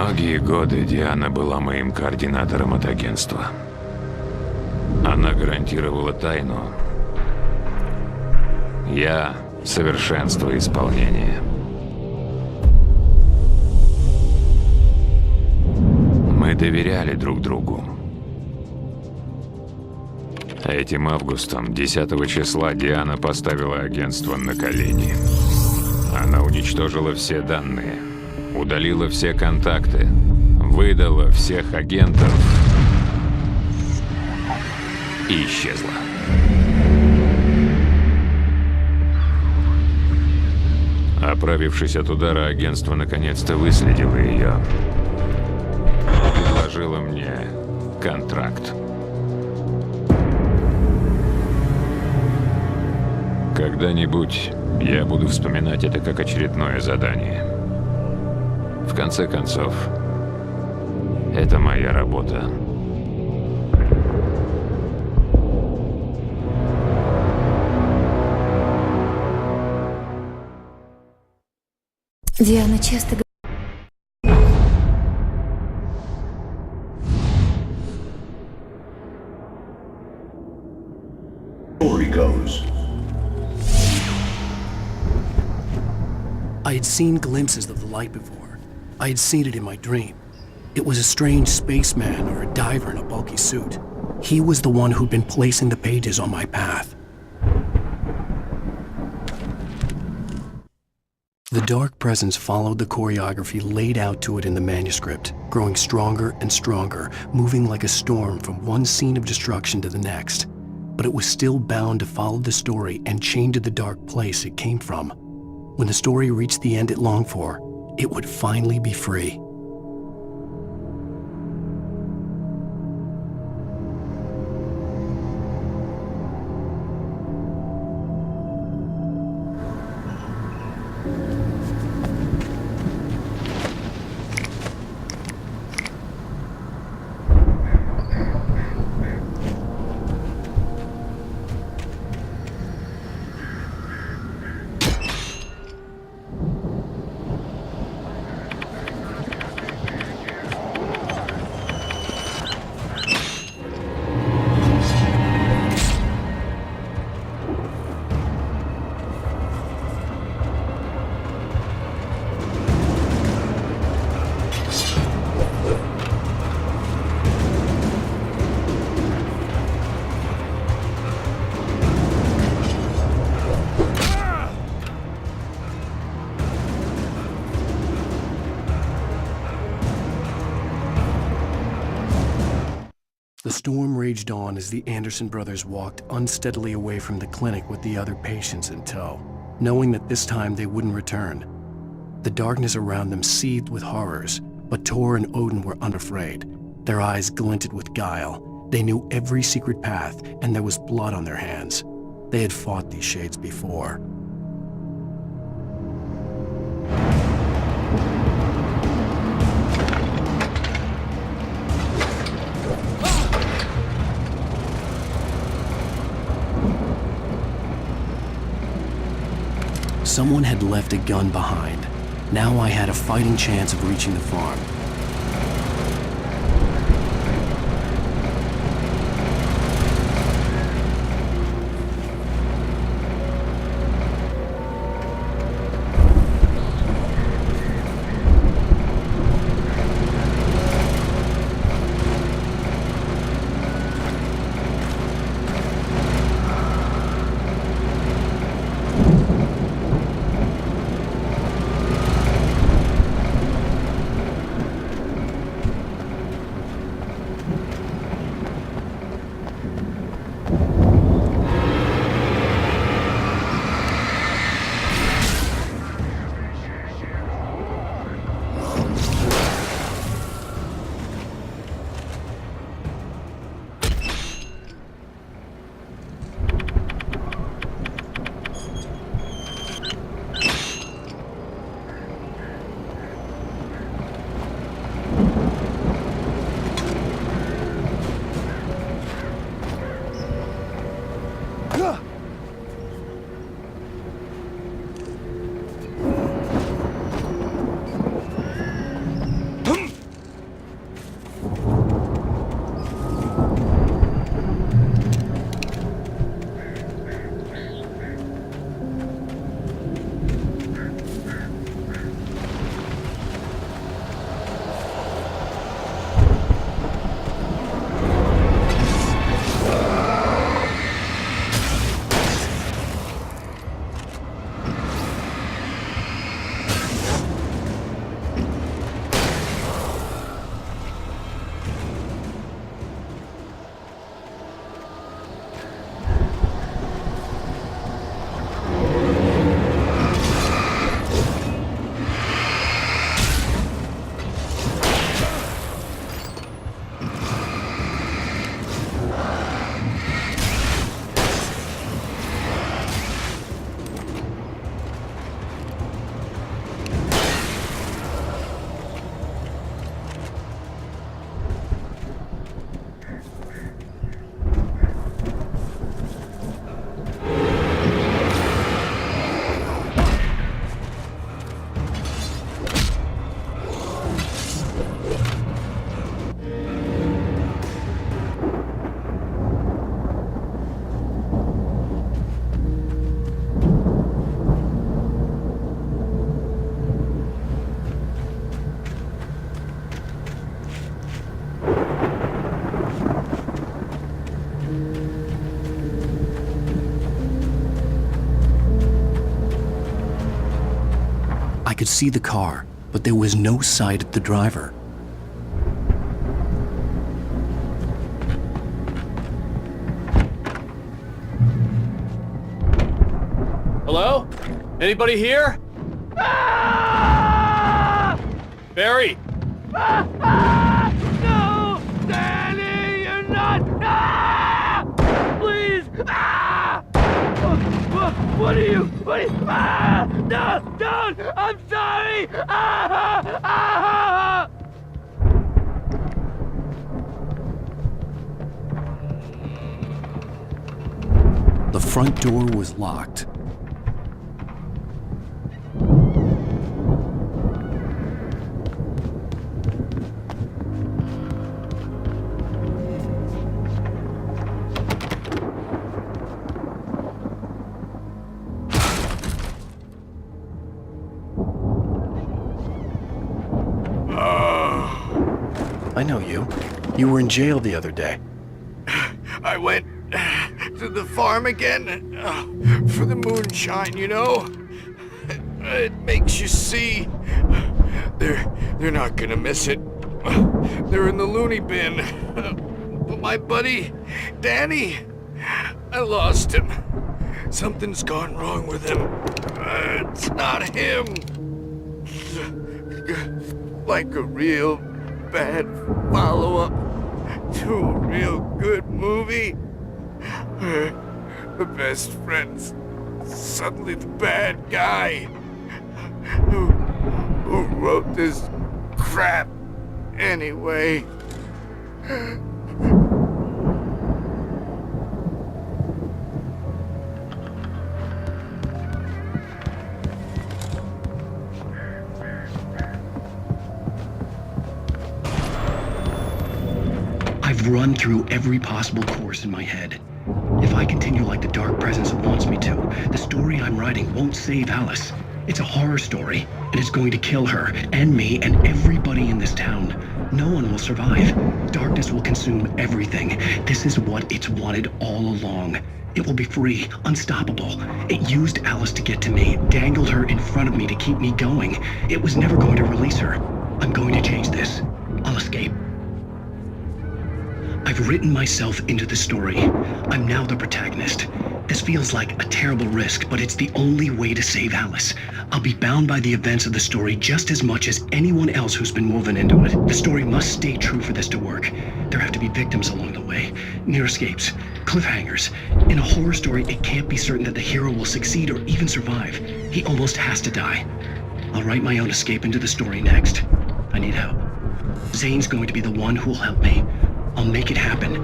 Многие годы Диана была моим координатором от агентства. Она гарантировала тайну. Я — совершенство исполнения. Мы доверяли друг другу. Этим августом, 10 числа, Диана поставила агентство на колени. Она уничтожила все данные, удалила все контакты, выдала всех агентов и исчезла. Оправившись от удара, агентство наконец-то выследило ее и предложило мне контракт. Когда-нибудь я буду вспоминать это как очередное задание. В конце концов, это моя работа. Диана часто говорит. Story goes. I had seen glimpses of the light before. I had seen it in my dream. It was a strange spaceman or a diver in a bulky suit. He was the one who'd been placing the pages on my path. The dark presence followed the choreography laid out to it in the manuscript, growing stronger and stronger, moving like a storm from one scene of destruction to the next. But it was still bound to follow the story and chained to the dark place it came from. When the story reached the end it longed for, it would finally be free. The storm raged on as the Anderson brothers walked unsteadily away from the clinic with the other patients in tow, knowing that this time they wouldn't return. The darkness around them seethed with horrors, but Tor and Odin were unafraid. Their eyes glinted with guile. They knew every secret path, and there was blood on their hands. They had fought these shades before. Someone had left a gun behind. Now I had a fighting chance of reaching the farm. could see the car, but there was no sight of the driver. Hello? Anybody here? Ah! Barry! No! Danny, you're not! Ah! Please! Ah! What are you? Ah! No! Don't! I'm sorry! Ah! Ah! The front door was locked. I know you. You were in jail the other day. I went to the farm again for the moonshine, you know? It makes you see. They're not gonna miss it. They're in the loony bin. But my buddy, Danny, I lost him. Something's gone wrong with him. It's not him. Like a real bad follow-up to a real good movie. The best friend's suddenly the bad guy who wrote this crap anyway. I've run through every possible course in my head. If I continue like the Dark Presence wants me to, the story I'm writing won't save Alice. It's a horror story, and it's going to kill her, and me, and everybody in this town. No one will survive. Darkness will consume everything. This is what it's wanted all along. It will be free, unstoppable. It used Alice to get to me, dangled her in front of me to keep me going. It was never going to release her. I'm going to change this. I'll escape. I've written myself into the story. I'm now the protagonist. This feels like a terrible risk, but it's the only way to save Alice. I'll be bound by the events of the story just as much as anyone else who's been woven into it. The story must stay true for this to work. There have to be victims along the way, near escapes, cliffhangers. In a horror story, it can't be certain that the hero will succeed or even survive. He almost has to die. I'll write my own escape into the story next. I need help. Zane's going to be the one who'll help me. I'll make it happen.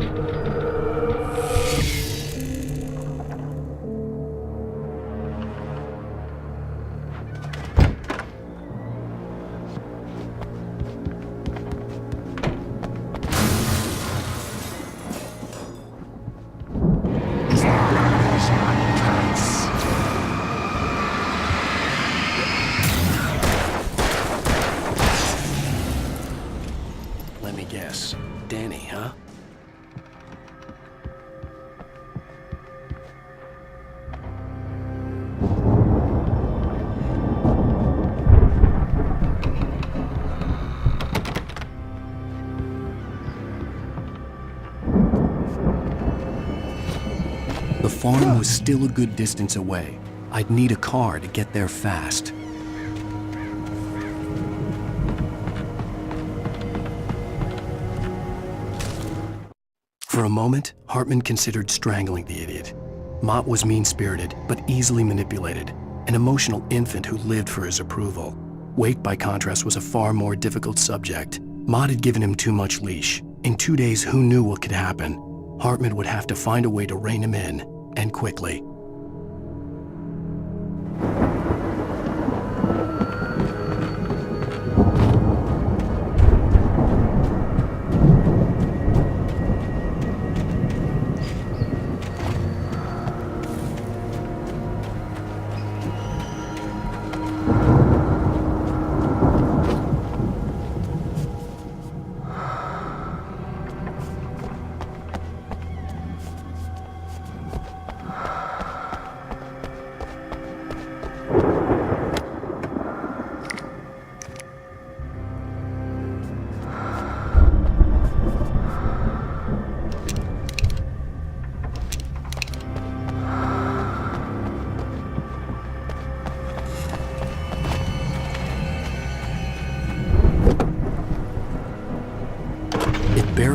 Let me guess. Danny, huh? The farm was still a good distance away. I'd need a car to get there fast. For a moment, Hartman considered strangling the idiot. Mott was mean-spirited, but easily manipulated, an emotional infant who lived for his approval. Wake, by contrast, was a far more difficult subject. Mott had given him too much leash. In 2 days, who knew what could happen? Hartman would have to find a way to rein him in, and quickly.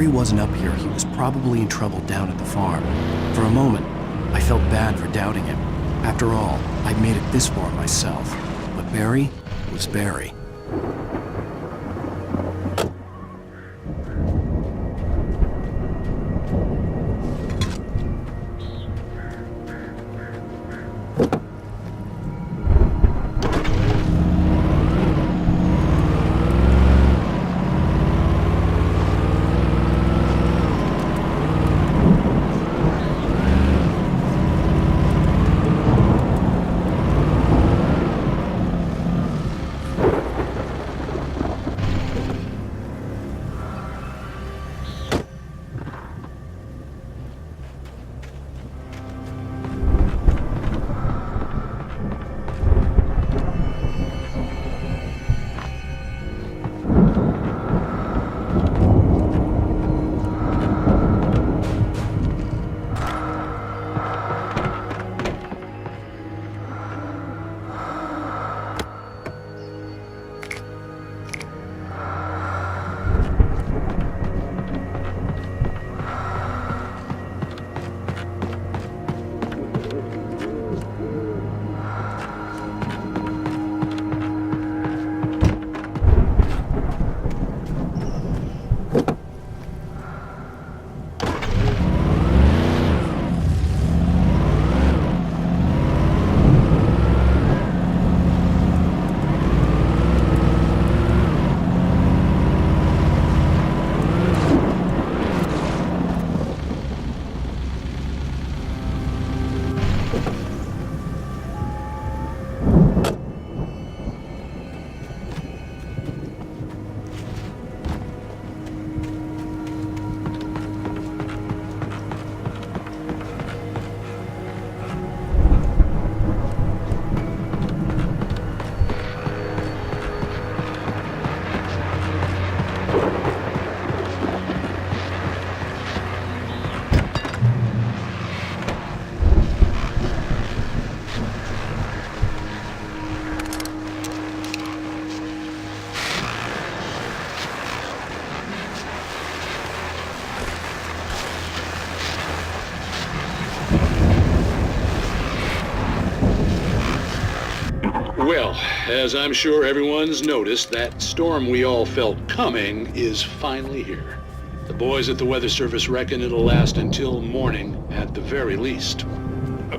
Barry wasn't up here, he was probably in trouble down at the farm. For a moment, I felt bad for doubting him. After all, I'd made it this far myself. But Barry was Barry. Well, as I'm sure everyone's noticed, that storm we all felt coming is finally here. The boys at the Weather Service reckon it'll last until morning at the very least.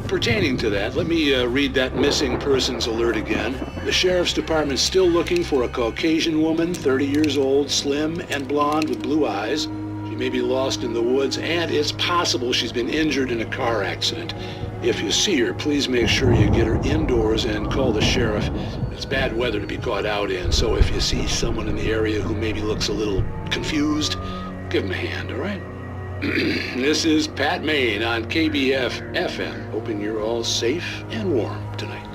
Pertaining to that, let me read that missing persons alert again. The Sheriff's Department's still looking for a Caucasian woman, 30 years old, slim and blonde with blue eyes. She may be lost in the woods, and it's possible she's been injured in a car accident. If you see her, please make sure you get her indoors and call the sheriff. It's bad weather to be caught out in, so if you see someone in the area who maybe looks a little confused, give them a hand, all right? This is Pat Maine on KBF FM, hoping you're all safe and warm tonight.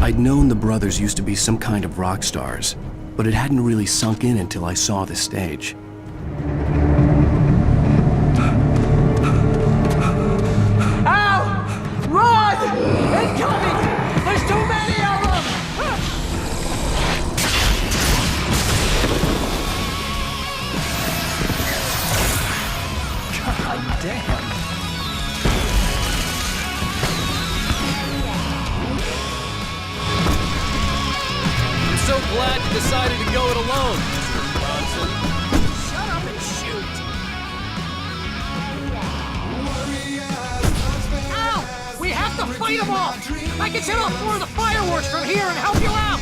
I'd known the brothers used to be some kind of rock stars, but it hadn't really sunk in until I saw the stage. Al! Run! Incoming! There's too many of them! God damn. I'm so glad you decided to go it alone, Mr. Bronson. Shut up and shoot! Al! We have to fight them off! I can set off more of the fireworks from here and help you out!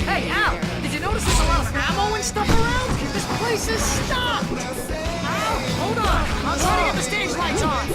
Hey, Al! Did you notice there's a lot of ammo and stuff around? This place is stopped! Al, hold on! I'm trying to get the stage lights on!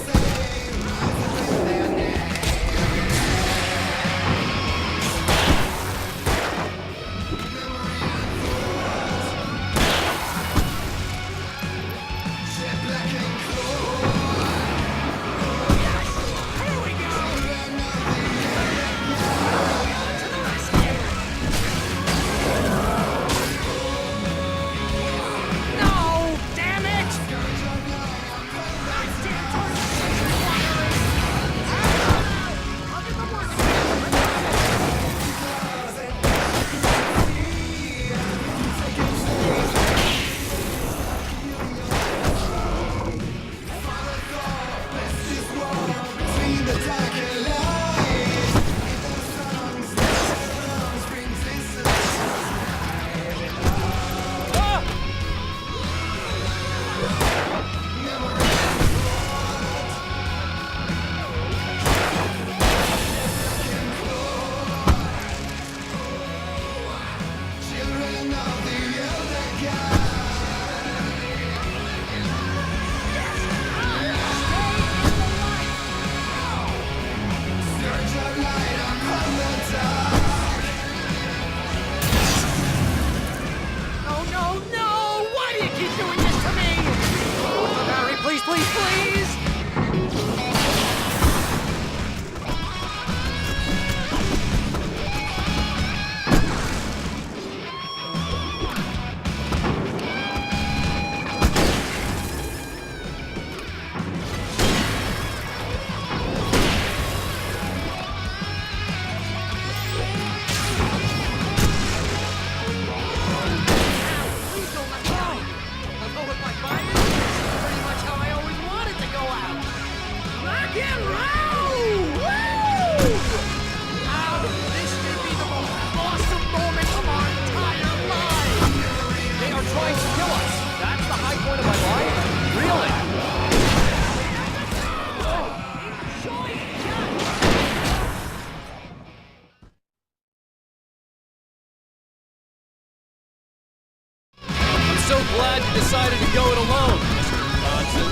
So glad you decided to go it alone, Mr. Bronson.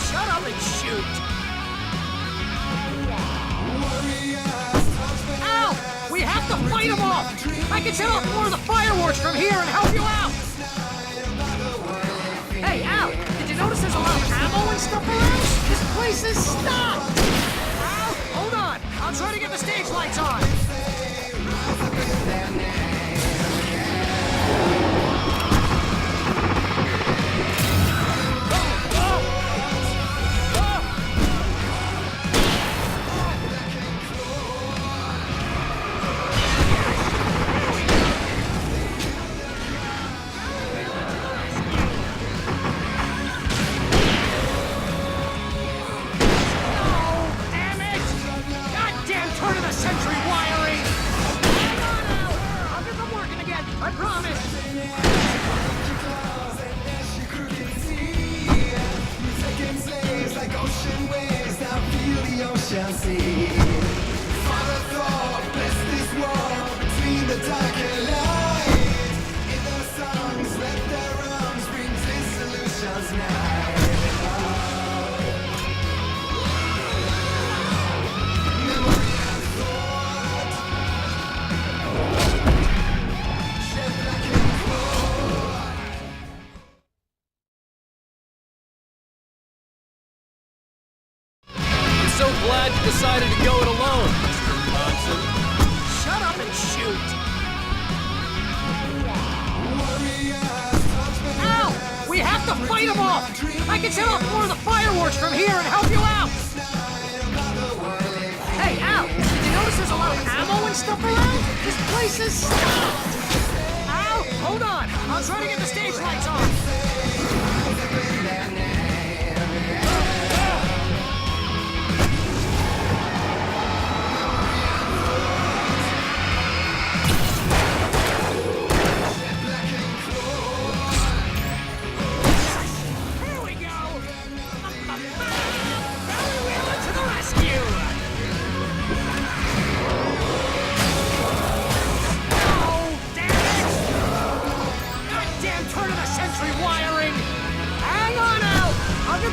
Shut up and shoot! Al! We have to fight them off! I can set off more of the fireworks from here and help you out! Hey, Al! Did you notice there's a lot of ammo and stuff around? This place is stopped! Al, hold on! I'm trying to get the stage lights on! So glad you decided to go it alone, Mr. shoot! Al! We have to fight them off! I can set off more of the fireworks from here and help you out! Hey, Al! Did you notice there's a lot of ammo and stuff around? This place is stopped! Al, hold on! I'll try to get the stage lights on!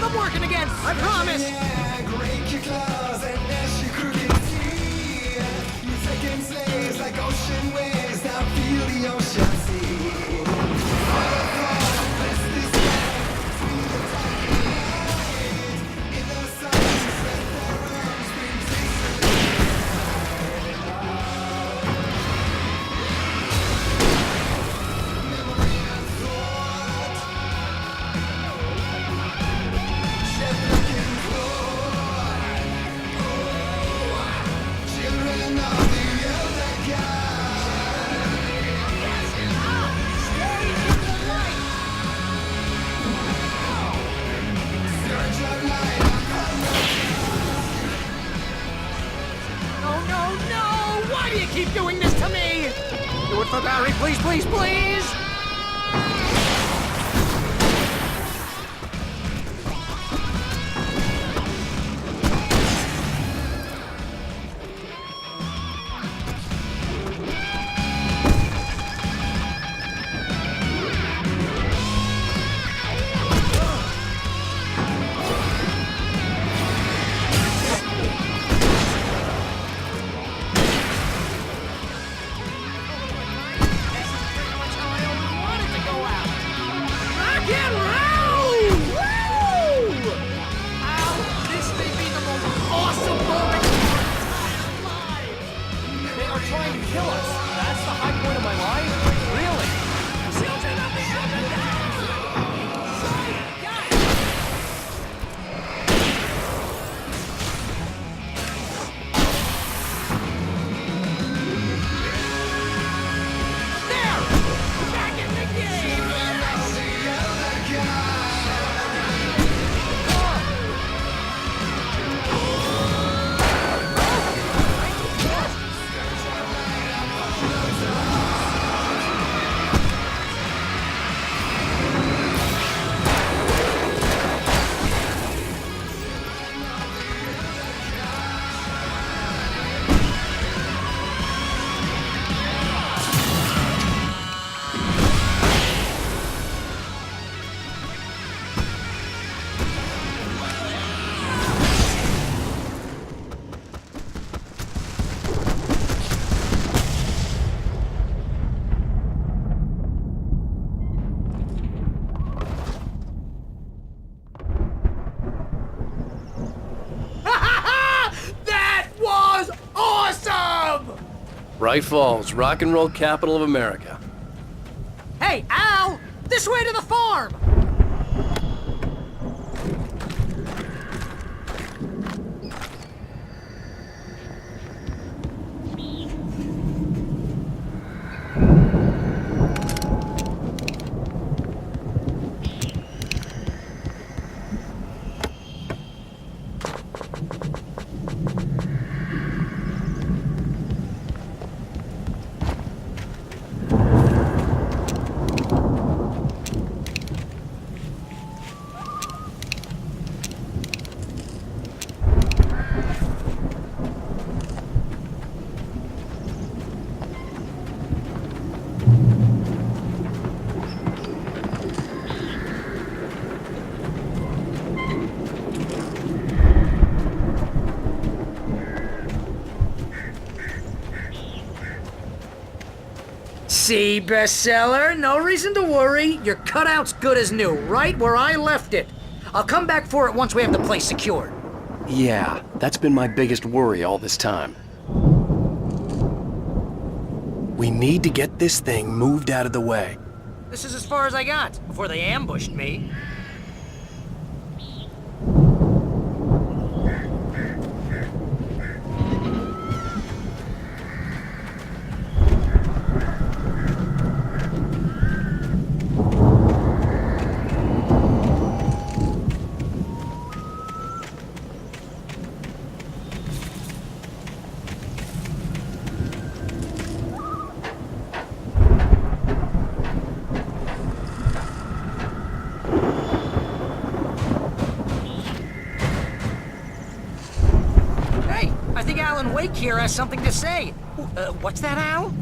I'm working again, I promise! Keep doing this to me! Do it for Barry, please, please, please! Braight Fall's, rock and roll capital of America. Hey, Al! This way to the farm! See, bestseller? No reason to worry. Your cutout's good as new, right where I left it. I'll come back for it once we have the place secured. Yeah, that's been my biggest worry all this time. We need to get this thing moved out of the way. This is as far as I got before they ambushed me. Alan Wake here has something to say. What's that, Al?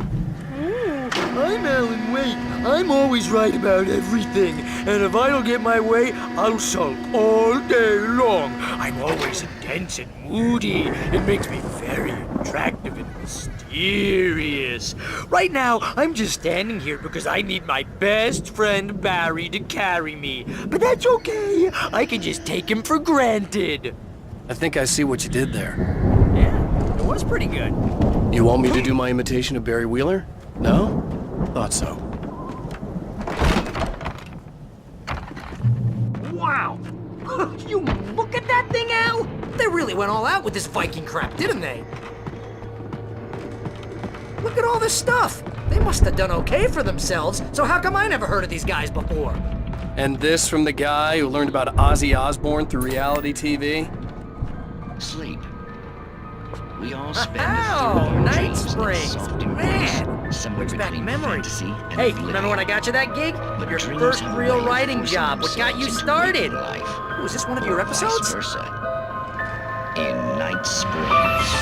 I'm Alan Wake. I'm always right about everything. And if I don't get my way, I'll sulk all day long. I'm always intense and moody. It makes me very attractive and mysterious. Right now, I'm just standing here because I need my best friend Barry to carry me. But that's okay. I can just take him for granted. I think I see what you did there. Yeah, it was pretty good. You want me to do my imitation of Barry Wheeler? No? Thought so. Wow! You look at that thing, Al! They really went all out with this Viking crap, didn't they? Look at all this stuff! They must have done okay for themselves, so how come I never heard of these guys before? And this from the guy who learned about Ozzy Osbourne through reality TV? Sleep. We all spend Night Springs! Man! Somewhere Brings back between memories. fantasy and Hey, oblivion. remember when I got you that gig? But Your dreams first have a real way of writing forcing job, what got you themselves into started? waking life. Was this one of your Or episodes? Vice versa. In Night Springs.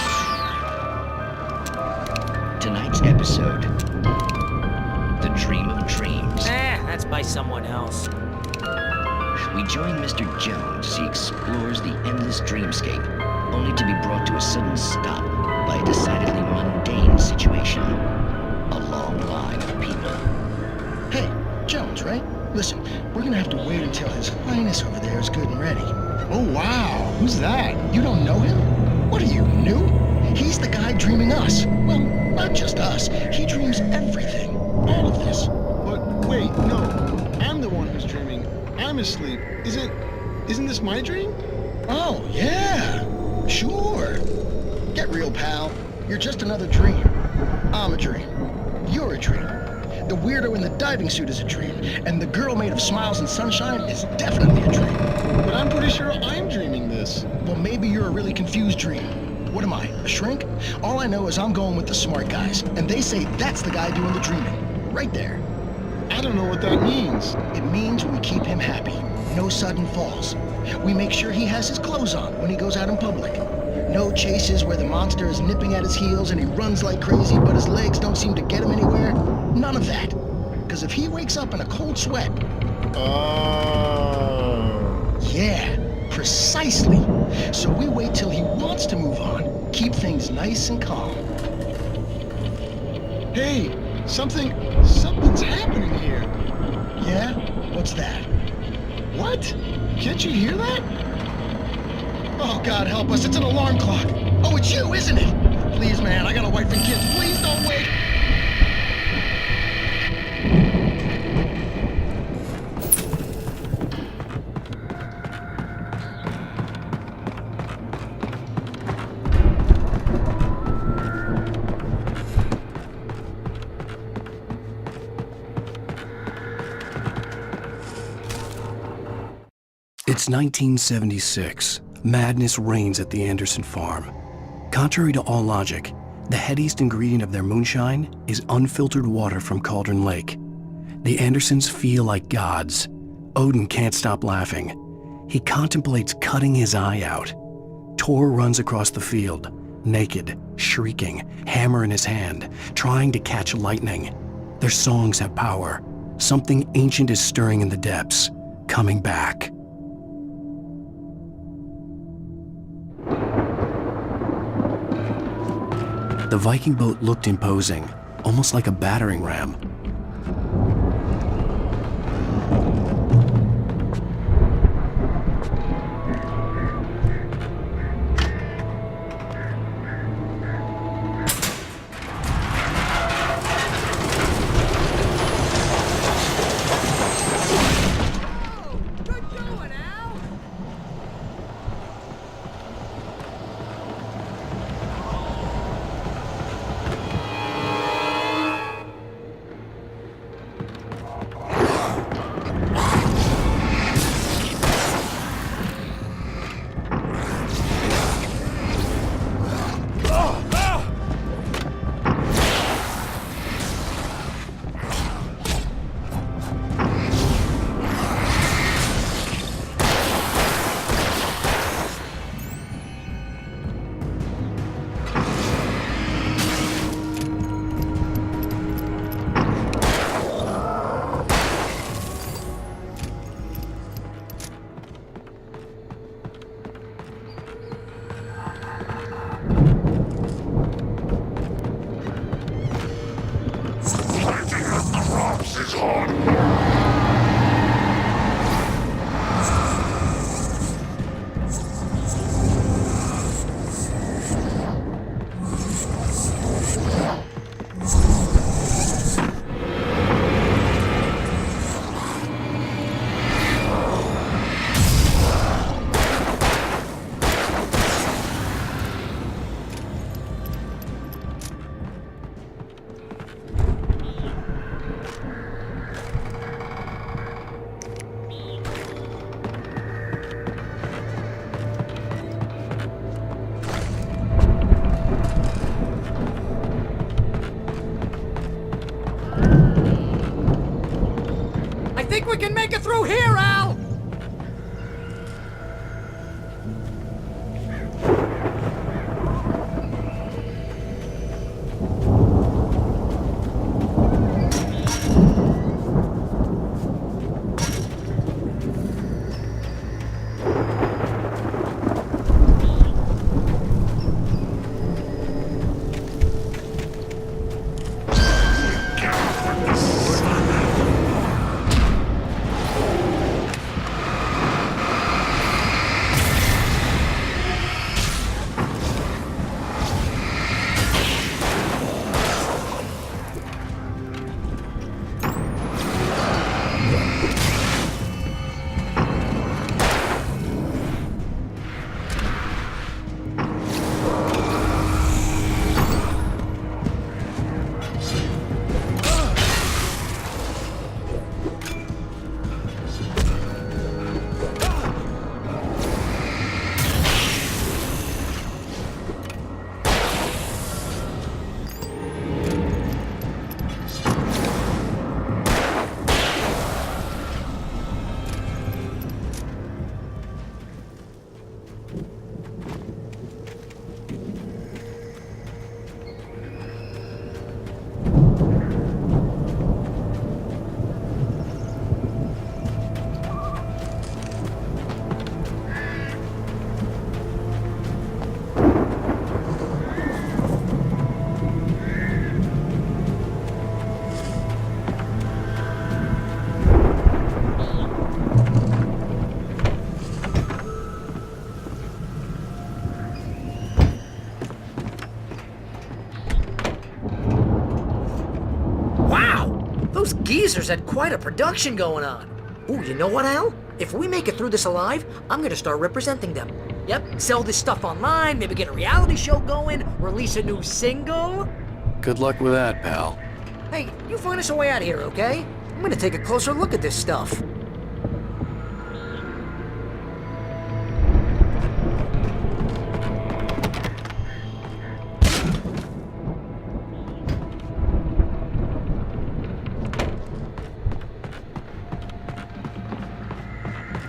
Tonight's episode, The Dream of Dreams. That's by someone else. We join Mr. Jones as he explores the endless dreamscape, only to be brought to a sudden stop by a decidedly mundane situation. A long line of people. Hey, Jones, right? Listen, we're gonna have to wait until His Highness over there is good and ready. Oh, wow. Who's that? You don't know him? What are you, new? He's the guy dreaming us. Well, not just us. He dreams everything. All of this. But wait, no. I'm the one who's dreaming. I'm asleep. Isn't this my dream? Oh, yeah. Sure. Get real, pal. You're just another dream. I'm a dream. You're a dream. The weirdo in the diving suit is a dream, and the girl made of smiles and sunshine is definitely a dream. But I'm pretty sure I'm dreaming this. Well, maybe you're a really confused dream. What am I, a shrink? All I know is I'm going with the smart guys, and they say that's the guy doing the dreaming. Right there. I don't know what that means. It means we keep him happy. No sudden falls. We make sure he has his clothes on when he goes out in public. No chases where the monster is nipping at his heels and he runs like crazy, but his legs don't seem to get him anywhere. None of that. Because if he wakes up in a cold sweat... Oh. Yeah, precisely. So we wait till he wants to move on. Keep things nice and calm. Hey, something's happening here. Yeah? What's that? What? Can't you hear that? Oh, God help us, it's an alarm clock. Oh, it's you, isn't it? Please, man, I got a wife and kids. Please don't wait. It's 1976. Madness reigns at the Anderson farm. Contrary to all logic, the headiest ingredient of their moonshine is unfiltered water from Cauldron Lake. The Andersons feel like gods. Odin can't stop laughing. He contemplates cutting his eye out. Tor runs across the field, naked, shrieking, hammer in his hand, trying to catch lightning. Their songs have power. Something ancient is stirring in the depths, coming back. The Viking boat looked imposing, almost like a battering ram. we can make it through here, Al! Those geezers had quite a production going on. Ooh, you know what, Al? If we make it through this alive, I'm gonna start representing them. Yep, sell this stuff online, maybe get a reality show going, release a new single. Good luck with that, pal. Hey, you find us a way out of here, okay? I'm gonna take a closer look at this stuff.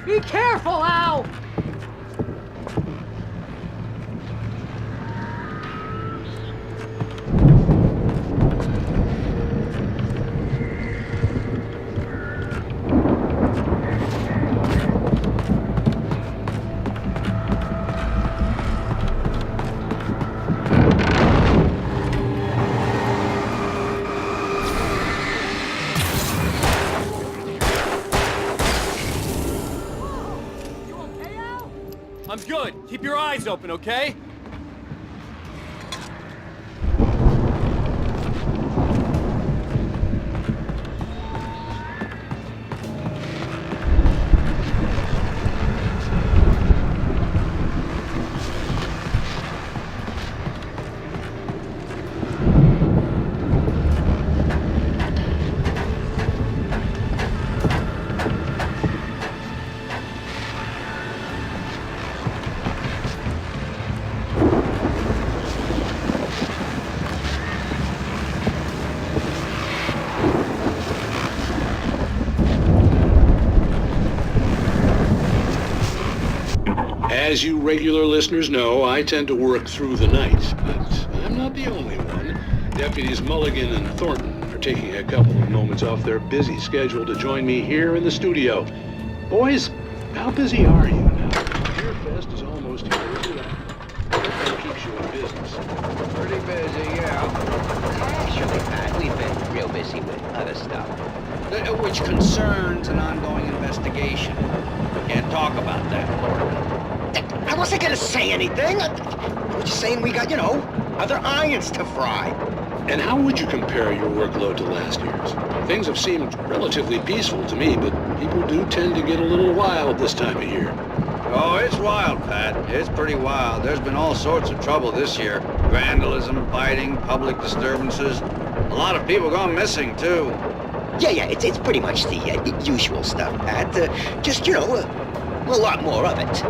Be careful, Al! I'm good. Keep your eyes open, okay? As you regular listeners know, I tend to work through the night, but I'm not the only one. Deputies Mulligan and Thornton are taking a couple of moments off their busy schedule to join me here in the studio. Boys, how busy are you now? Beer Fest is almost here. What keeps you in business? Pretty busy, yeah. Actually, Pat, we've been real busy with other stuff, which concerns an ongoing investigation. We can't talk about that. I wasn't gonna say anything. I was just saying we got, other irons to fry. And how would you compare your workload to last year's? Things have seemed relatively peaceful to me, but people do tend to get a little wild this time of year. Oh, it's wild, Pat. It's pretty wild. There's been all sorts of trouble this year. Vandalism, fighting, public disturbances. A lot of people gone missing, too. Yeah, it's pretty much the usual stuff, Pat. Just, a lot more of it.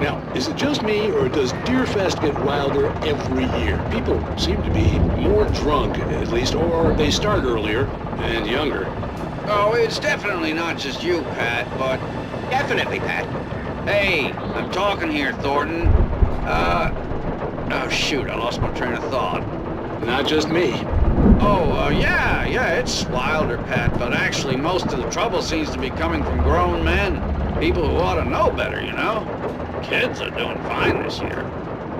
Now, is it just me, or does Deerfest get wilder every year? People seem to be more drunk, at least, or they start earlier and younger. Oh, it's definitely not just you, Pat, but... Definitely, Pat. Hey, I'm talking here, Thornton. Oh, shoot, I lost my train of thought. Not just me. Oh, yeah, it's Wilder, Pat, but actually most of the trouble seems to be coming from grown men. People who ought to know better, you know? Kids are doing fine this year.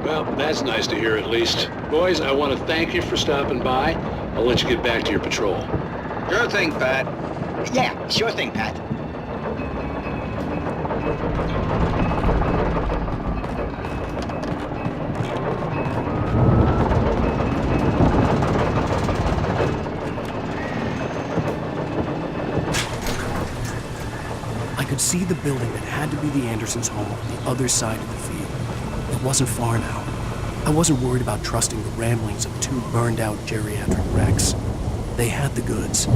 Well, that's nice to hear at least. Boys, I want to thank you for stopping by. I'll let you get back to your patrol. Sure thing, Pat. Yeah, sure thing, Pat. I could see the building that had to be the Andersons' home on the other side of the field. It wasn't far now. I wasn't worried about trusting the ramblings of two burned-out geriatric wrecks. They had the goods.